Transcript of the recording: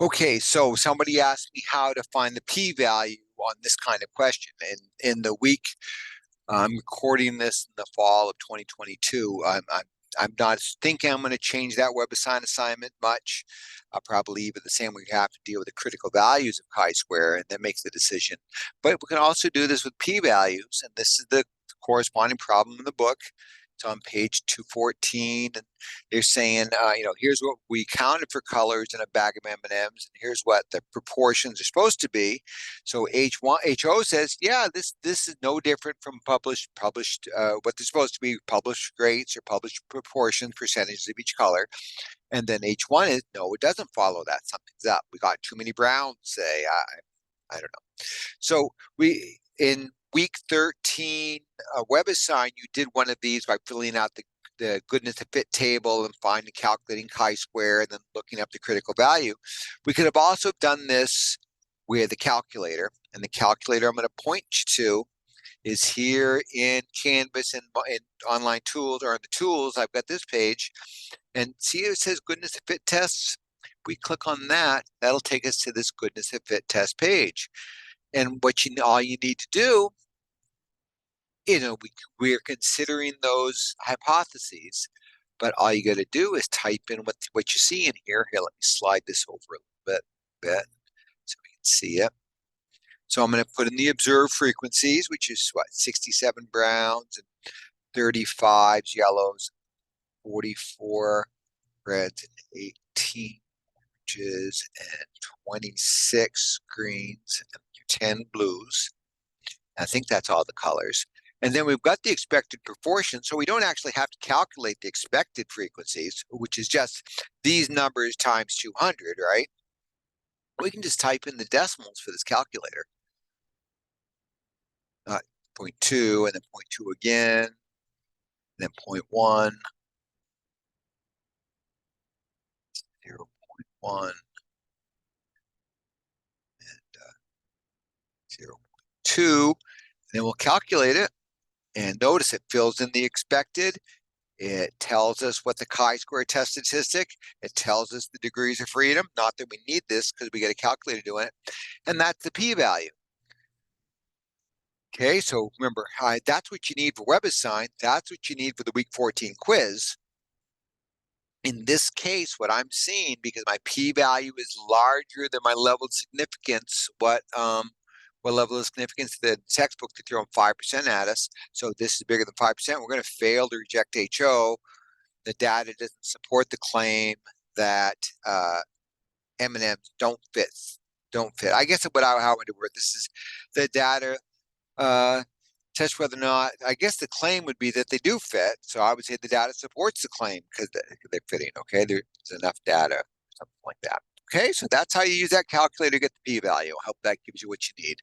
Okay, so somebody asked me how to find the p-value on this kind of question. And in the week, I'm recording this in the fall of 2022. I'm not thinking I'm going to change that WebAssign assignment much. I'll probably leave it the same. We have to deal with the critical values of chi-square, and that makes the decision. But we can also do this with p-values, and this is the corresponding problem in the book. It's on page 214, and they're saying, here's what we counted for colors in a bag of M&Ms, and here's what the proportions are supposed to be. So HO says, yeah, this is no different from published what they're supposed to be, published rates or published proportions, percentages of each color. And then H1 is, no, it doesn't follow that. Something's up. We got too many browns, say. I don't know. So in week 13, WebAssign, you did one of these by filling out the goodness of fit table and finding calculating chi-square and then looking up the critical value. We could have also done this with the calculator, and the calculator I'm going to point you to is here in Canvas and in online tools, or in the tools. I've got this page, and see it says goodness of fit tests. If we click on that, that'll take us to this goodness of fit test page. And all you need to do, we're considering those hypotheses, but all you got to do is type in what you see in here. Here, let me slide this over a little bit so we can see it. So I'm going to put in the observed frequencies, which is 67 browns and 35 yellows, 44 reds, and 18 oranges, and 26 greens, and 10 blues. I think that's all the colors. And then we've got the expected proportion, so we don't actually have to calculate the expected frequencies, which is just these numbers times 200, right? We can just type in the decimals for this calculator. 0.2, and then 0.2 again, and then 0.1, 0.1, and 0.2, and then we'll calculate it. And notice it fills in the expected. It tells us what the chi-square test statistic. It tells us the degrees of freedom. Not that we need this because we get a calculator doing it. And that's the p-value. Okay, so remember, that's what you need for WebAssign. That's what you need for the week 14 quiz. In this case, what I'm seeing, because my p-value is larger than my level of significance, what level of significance the textbook to throw 5% at us. So this is bigger than 5%. We're going to fail to reject HO. The data doesn't support the claim that M&Ms don't fit. I guess how I would word this is the data test whether or not, I guess the claim would be that they do fit. So I would say the data supports the claim because they're fitting. Okay, there's enough data, something like that. Okay, so that's how you use that calculator to get the p-value. I hope that gives you what you need.